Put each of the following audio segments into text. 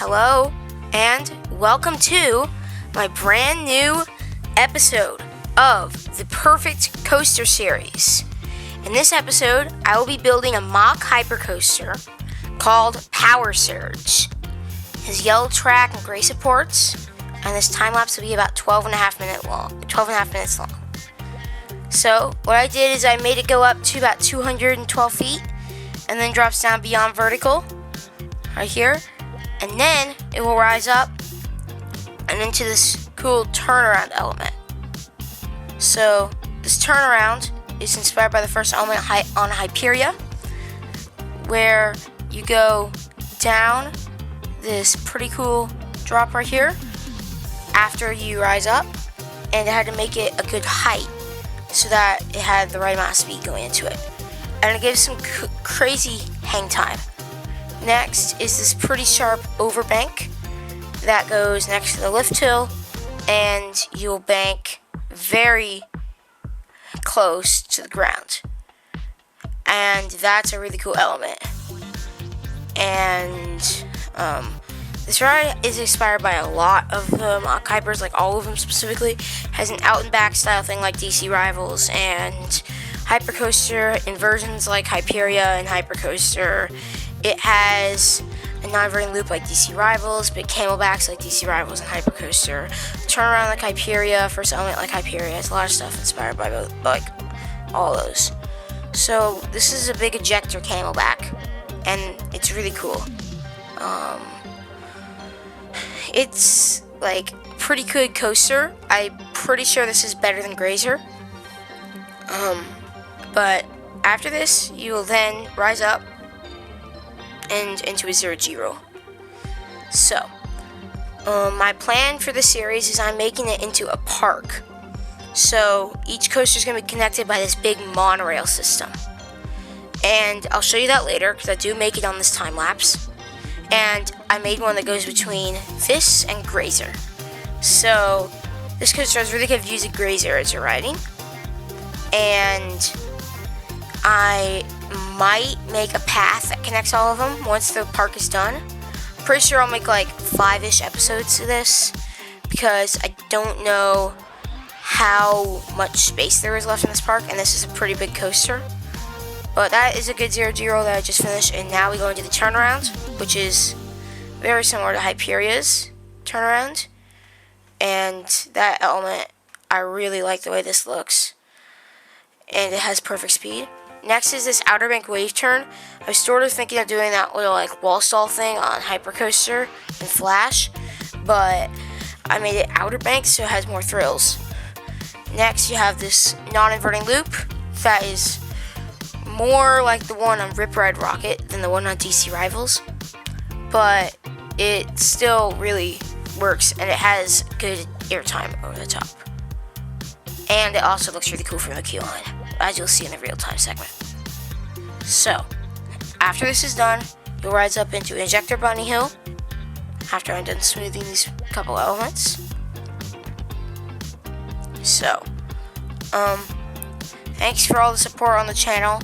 Hello, and welcome to my brand new episode of the Perfect Coaster series. In this episode, I will be building a Mack hypercoaster called Power Surge. It has yellow track and gray supports, and this time lapse will be about 12 and a half minutes long. So, what I did is I made it go up to about 212 feet, and then drops down beyond vertical, right here, and then it will rise up and into this cool turnaround element. So this turnaround is inspired by the first element on Hyperia, where you go down this pretty cool drop right here after you rise up, and it had to make it a good height so that it had the right amount of speed going into it, and it gives some crazy hang time. Next is this pretty sharp overbank that goes next to the lift hill, and you'll bank very close to the ground, and that's a really cool element. And this ride is inspired by a lot of the Mack Hypers, like all of them specifically. Has an out and back style thing like DC Rivals, and Hypercoaster inversions like Hyperia and Hypercoaster. It has a non-inverting loop like DC Rivals, but camelbacks like DC Rivals and Hypercoaster. Turnaround like Hyperia, first element like Hyperia. It's a lot of stuff inspired by both, like all those. So this is a big ejector camelback, and it's really cool. It's like pretty good coaster. I'm pretty sure this is better than Grazer. But after this, you will then rise up and into a 0-0. So, my plan for the series is I'm making it into a park. So, each coaster is going to be connected by this big monorail system. And I'll show you that later, because I do make it on this time lapse. And I made one that goes between this and Grazer. So, this coaster has really good views of Grazer as you're riding. And I might make a path that connects all of them once the park is done. I'm pretty sure I'll make like 5-ish episodes of this, because I don't know how much space there is left in this park, and this is a pretty big coaster. But that is a good 0-0 that I just finished, and now we go into the turnaround, which is very similar to Hyperia's turnaround. And that element, I really like the way this looks, and it has perfect speed. Next is this Outer Bank wave turn. I was sort of thinking of doing that little like wall stall thing on Hypercoaster and Flash, but I made it Outer Bank so it has more thrills. Next, you have this non-inverting loop that is more like the one on Rip Ride Rocket than the one on DC Rivals, but it still really works, and it has good airtime over the top. And it also looks really cool from the queue line, as you'll see in the real-time segment. So, after this is done, you'll rise up into Injector Bunny Hill, after I'm done smoothing these couple elements. So, thanks for all the support on the channel,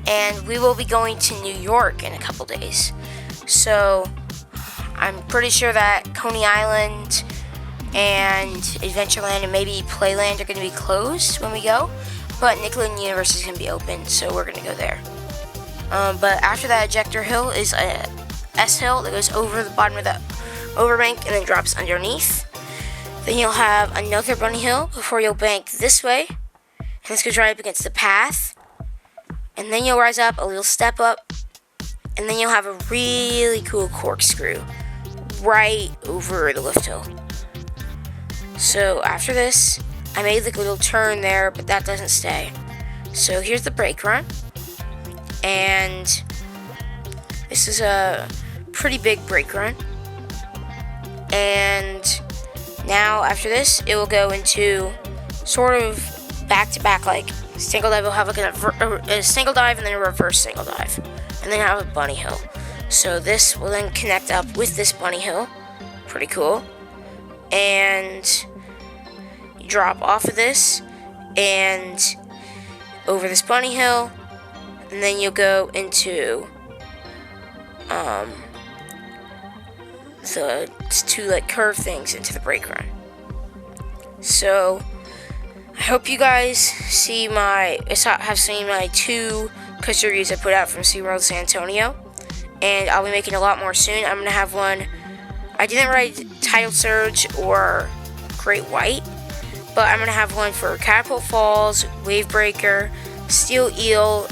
and we will be going to New York in a couple days. So, I'm pretty sure that Coney Island and Adventureland and maybe Playland are going to be closed when we go, but Nickelodeon Universe is going to be open, so we're going to go there. But after that ejector hill is a S-hill that goes over the bottom of the overbank and then drops underneath. Then you'll have another bunny hill before you'll bank this way, and this goes right up against the path. And then you'll rise up a little step up, and then you'll have a really cool corkscrew right over the lift hill. So after this, I made like a little turn there, but that doesn't stay. So here's the brake run, and this is a pretty big brake run. And now after this, it will go into sort of back-to-back, like single dive. Will have like a single dive and then a reverse single dive, and then have a bunny hill. So this will then connect up with this bunny hill. Pretty cool. And you drop off of this and over this bunny hill, and then you'll go into the two like curve things into the brake run. So I hope you guys have seen my 2 coaster reviews I put out from SeaWorld San Antonio, and I'll be making a lot more soon. I'm gonna have one. I didn't ride Tidal Surge or Great White, but I'm gonna have one for Catapult Falls, Wave Breaker, Steel Eel,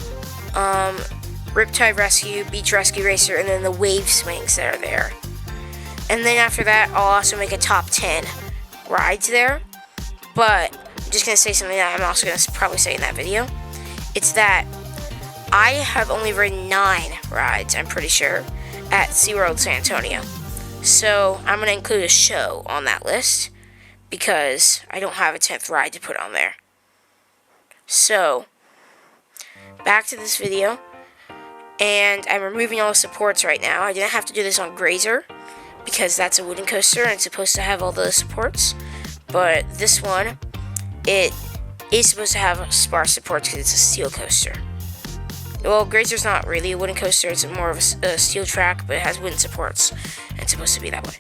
Riptide Rescue, Beach Rescue Racer, and then the wave swings that are there. And then after that, I'll also make a top 10 rides there. But I'm just gonna say something that I'm also gonna probably say in that video. It's that I have only ridden 9 rides, I'm pretty sure, at SeaWorld San Antonio. So I'm gonna include a show on that list because I don't have a 10th ride to put on there. So back to this video, and I'm removing all the supports right now. I didn't have to do this on Grazer because that's a wooden coaster and it's supposed to have all the supports, but this one, it is supposed to have sparse supports because it's a steel coaster. Well, Grazer's not really a wooden coaster, it's more of a steel track, but it has wooden supports, and it's supposed to be that way.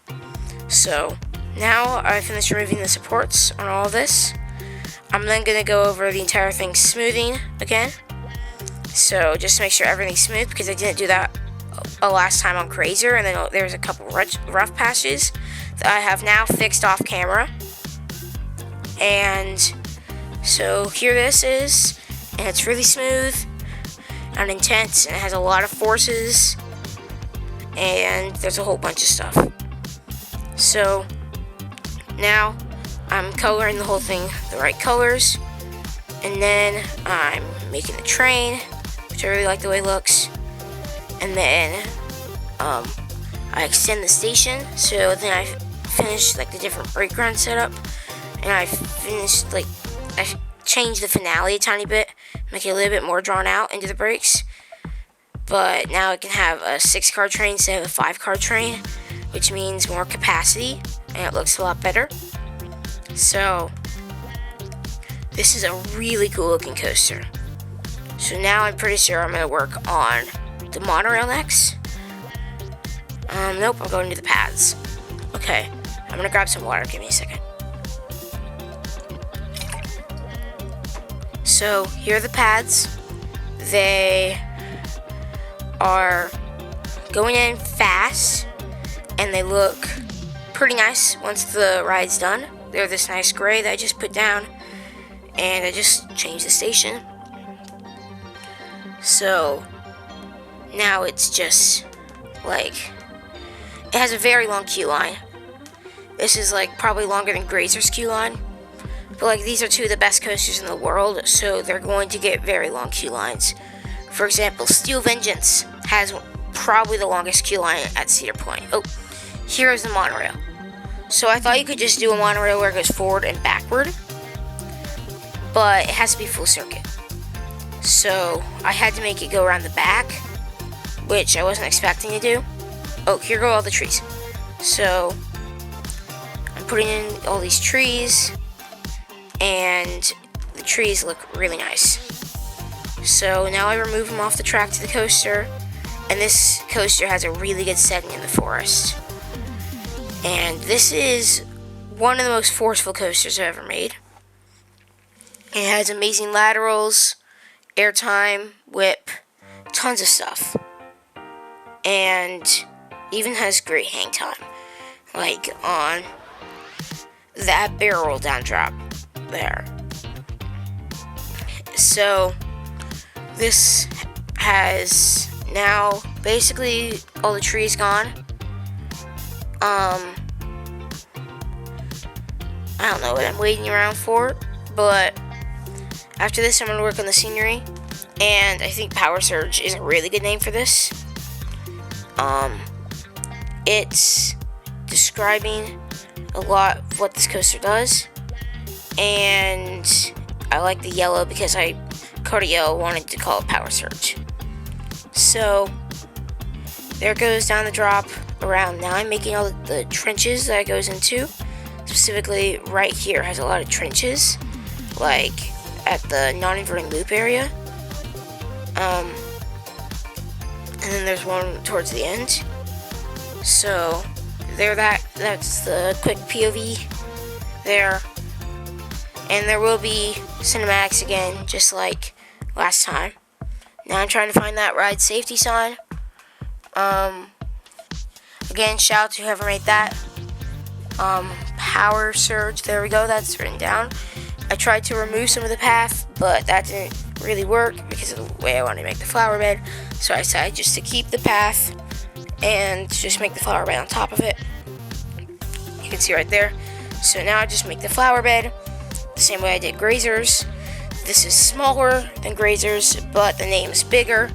So now I finished removing the supports on all of this. I'm then going to go over the entire thing smoothing again. So just to make sure everything's smooth, because I didn't do that last time on Grazer, and then there's a couple rough patches that I have now fixed off camera. And so here this is, and it's really smooth and intense, and it has a lot of forces, and there's a whole bunch of stuff. So now I'm coloring the whole thing the right colors, and then I'm making the train, which I really like the way it looks, and then I extend the station, so then I finish like the different brake run setup, and I finished I changed the finale a tiny bit, make it a little bit more drawn out into the brakes. But now it can have a 6-car train instead of a 5-car train, which means more capacity, and it looks a lot better. So this is a really cool looking coaster. So now I'm pretty sure I'm going to work on the monorail next. Nope, I'm going to the paths. Okay, I'm going to grab some water, give me a second. So here are the pads. They are going in fast, and they look pretty nice once the ride's done. They're this nice gray that I just put down, and I just changed the station. So now it's just like, it has a very long queue line. This is like probably longer than Grazer's queue line. But like, these are 2 of the best coasters in the world, so they're going to get very long queue lines. For example, Steel Vengeance has probably the longest queue line at Cedar Point. Oh, here's the monorail. So I thought you could just do a monorail where it goes forward and backward, but it has to be full circuit. So I had to make it go around the back, which I wasn't expecting to do. Oh, here go all the trees. So I'm putting in all these trees, and the trees look really nice. So now I remove them off the track to the coaster, and this coaster has a really good setting in the forest. And this is one of the most forceful coasters I've ever made. It has amazing laterals, airtime, whip, tons of stuff. And even has great hang time, like on that barrel down drop there. So this has now basically all the trees gone. I don't know what I'm waiting around for, but after this I'm going to work on the scenery, and I think Power Surge is a really good name for this. It's describing a lot of what this coaster does, and I like the yellow because Cardio wanted to call it Power Surge. So there it goes down the drop around. Now I'm making all the trenches that it goes into. Specifically right here has a lot of trenches, like at the non-inverting loop area. And then there's one towards the end. So That's the quick POV there. And there will be cinematics again, just like last time. Now I'm trying to find that ride safety sign. Again, shout out to whoever made that. Power surge, there we go, that's written down. I tried to remove some of the path, but that didn't really work because of the way I wanted to make the flower bed. So I decided just to keep the path and just make the flower bed on top of it. You can see right there. So now I just make the flower bed the same way I did Grazer's. This is smaller than Grazer's, but the name is bigger.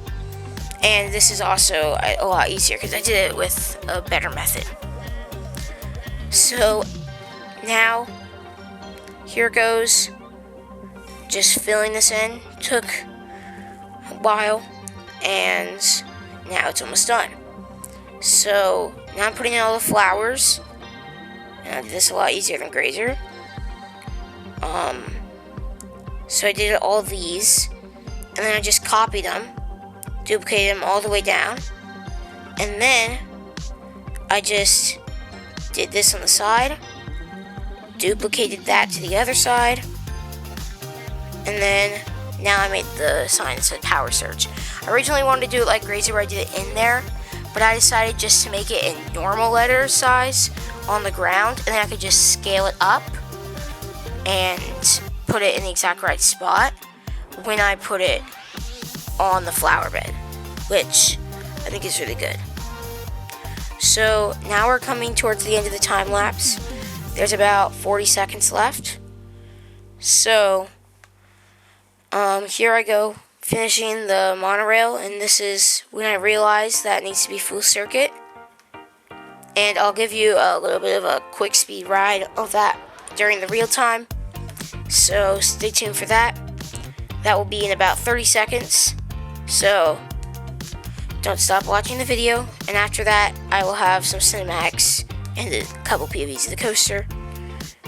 And this is also a lot easier because I did it with a better method. So now, here goes. Just filling this in. Took a while, and now it's almost done. So now I'm putting in all the flowers. And I did this a lot easier than Grazer. So I did all these, and then I just copied them, duplicated them all the way down, and then I just did this on the side, duplicated that to the other side, and then now I made the sign that said Power Surge. I originally wanted to do it like Grazer where I did it in there, but I decided just to make it in normal letter size on the ground, and then I could just scale it up and put it in the exact right spot when I put it on the flower bed, which I think is really good. So now we're coming towards the end of the time lapse. There's about 40 seconds left. So here I go finishing the monorail, and this is when I realized that it needs to be full circuit. And I'll give you a little bit of a quick speed ride of that during the real time. So stay tuned for that. That will be in about 30 seconds. So don't stop watching the video. And after that, I will have some cinematics and a couple POVs of the coaster.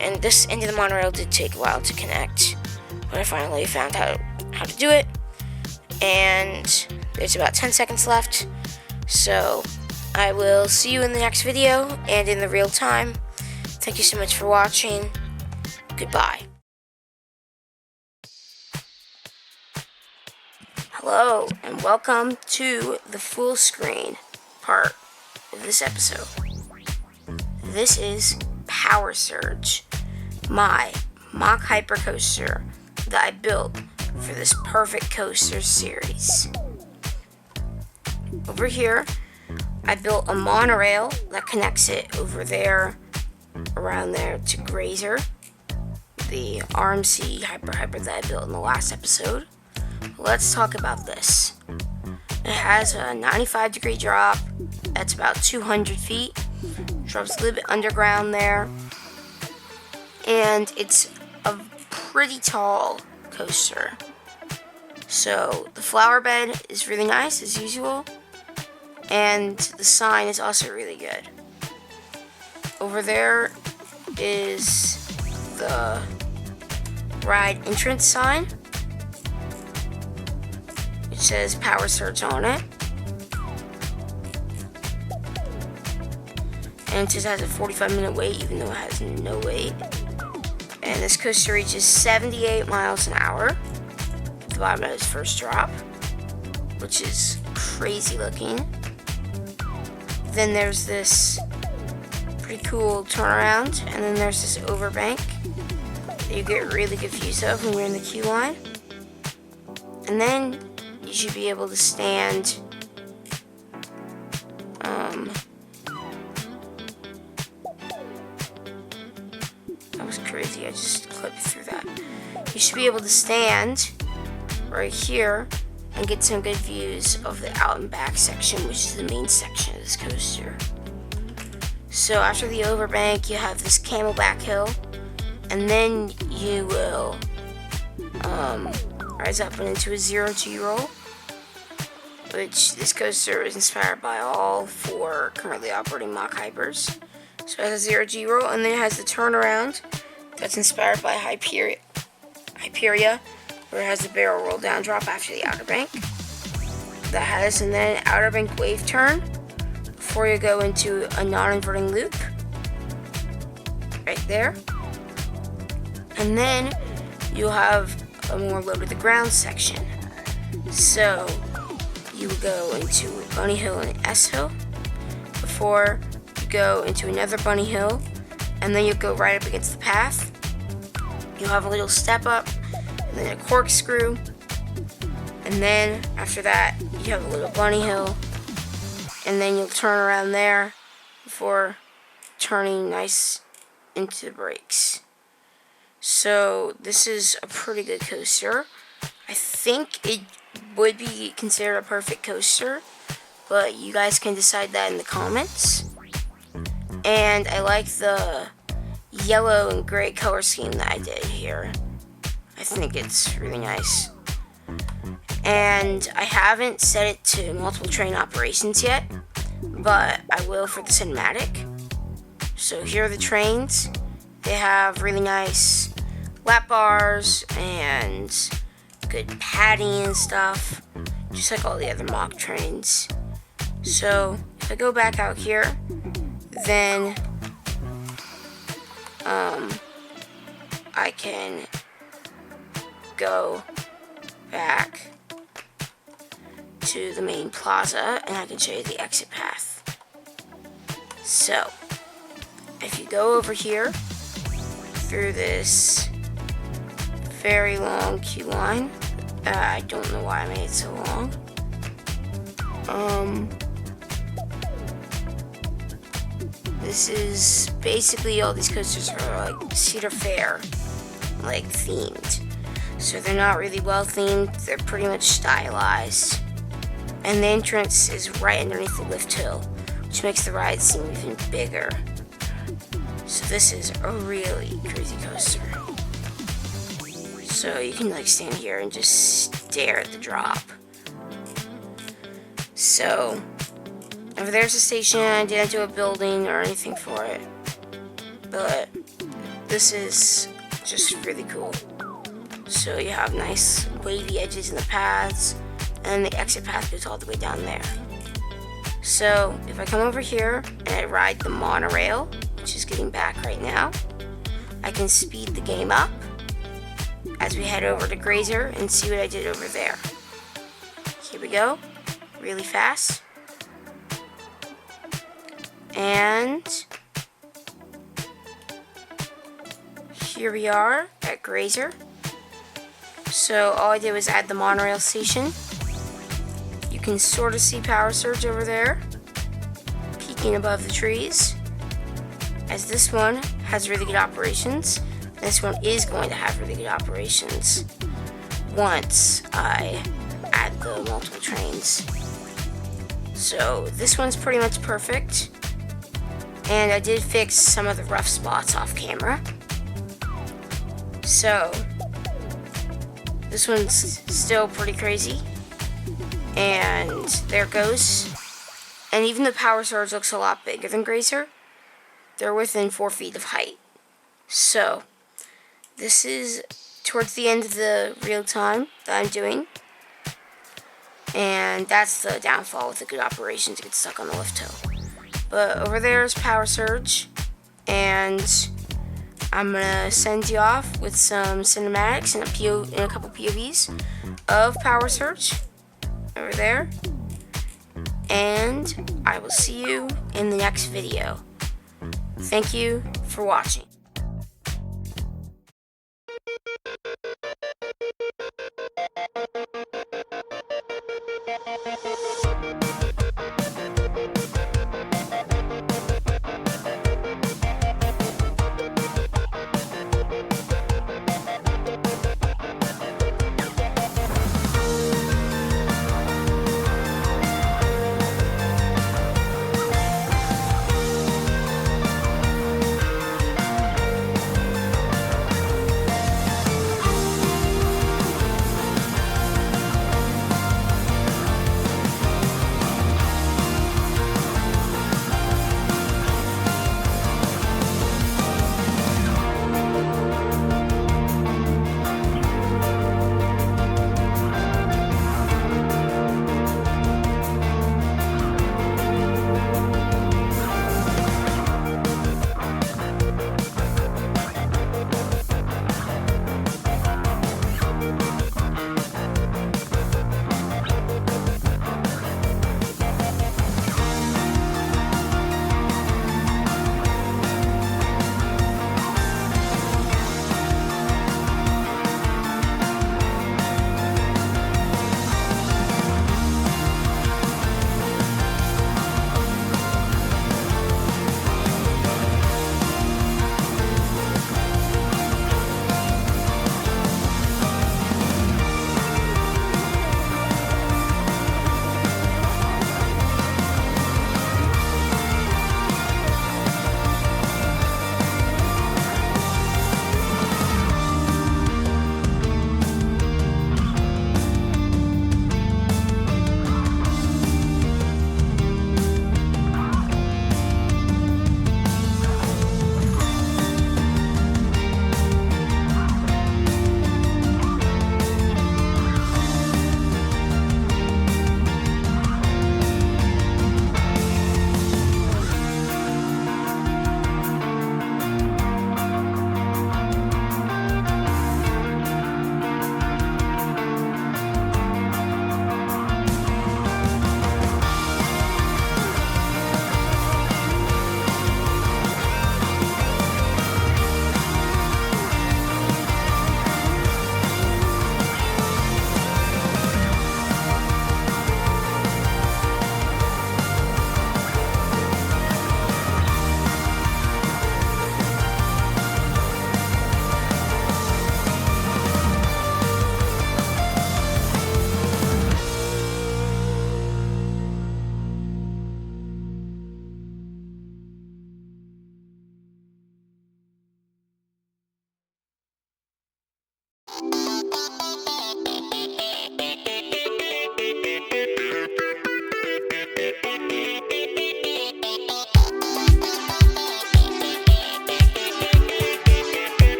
And this end of the monorail did take a while to connect, but I finally found how to do it. And there's about 10 seconds left. So I will see you in the next video and in the real time. Thank you so much for watching. Goodbye. Hello, and welcome to the full screen part of this episode. This is Power Surge, my Mack hyper coaster that I built for this perfect coaster series. Over here, I built a monorail that connects it over there, around there to Grazer, the RMC hyper that I built in the last episode. Let's talk about this. It has a 95-degree drop. That's about 200 feet. Drops a little bit underground there. And it's a pretty tall coaster. So the flower bed is really nice as usual. And the sign is also really good. Over there is the ride entrance sign. It says Power Surge on it. And it just has a 45-minute wait, even though it has no wait. And this coaster reaches 78 miles an hour at the bottom of its first drop, which is crazy looking. Then there's this pretty cool turnaround, and then there's this overbank that you get really good views of when you're in the queue line. And then you should be able to stand that was crazy, I just clipped through that. You should be able to stand right here and get some good views of the out and back section, which is the main section of this coaster. So after the overbank, you have this camelback hill, and then you will rise up and into a 0G roll, which this coaster is inspired by all 4 currently operating Mack hypers. So it has a 0G roll, and then it has the turnaround that's inspired by Hyperia, where it has the barrel roll down drop after the outer bank. That has, and then outer bank wave turn, before you go into a non-inverting loop. Right there. And then you'll have a more low to the ground section. So you will go into bunny hill and S hill before you go into another bunny hill, and then you'll go right up against the path. You'll have a little step up, and then a corkscrew, and then after that you have a little bunny hill, and then you'll turn around there before turning nice into the brakes. So this is a pretty good coaster. I think it would be considered a perfect coaster, but you guys can decide that in the comments. And I like the yellow and gray color scheme that I did here. I think it's really nice. And I haven't set it to multiple train operations yet, but I will for the cinematic. So here are the trains. They have really nice lap bars and good padding and stuff, just like all the other mock trains. So if I go back out here, then I can go back to the main plaza and I can show you the exit path. So if you go over here through this very long queue line, I don't know why I made it so long. This is basically all these coasters are like Cedar Fair, like themed. So they're not really well themed, they're pretty much stylized. And the entrance is right underneath the lift hill, which makes the ride seem even bigger. So this is a really crazy coaster. So you can like stand here and just stare at the drop. So over there's a station. I didn't do a building or anything for it, but this is just really cool. So you have nice wavy edges in the paths, and the exit path goes all the way down there. So if I come over here and I ride the monorail, which is getting back right now, I can speed the game up as we head over to Grazer and see what I did over there. Here we go, really fast. And here we are at Grazer. So all I did was add the monorail station. You can sort of see Power Surge over there, peeking above the trees, as this one has really good operations. This one is going to have really good operations once I add the multiple trains. So this one's pretty much perfect. And I did fix some of the rough spots off camera. So this one's still pretty crazy. And there it goes. And even the Power Surge looks a lot bigger than Grazer. They're within 4 feet of height. So this is towards the end of the real time that I'm doing. And that's the downfall with the good operations, to get stuck on the lift hill. But over there is Power Surge, and I'm gonna send you off with some cinematics and a couple POVs of Power Surge over there. And I will see you in the next video. Thank you for watching.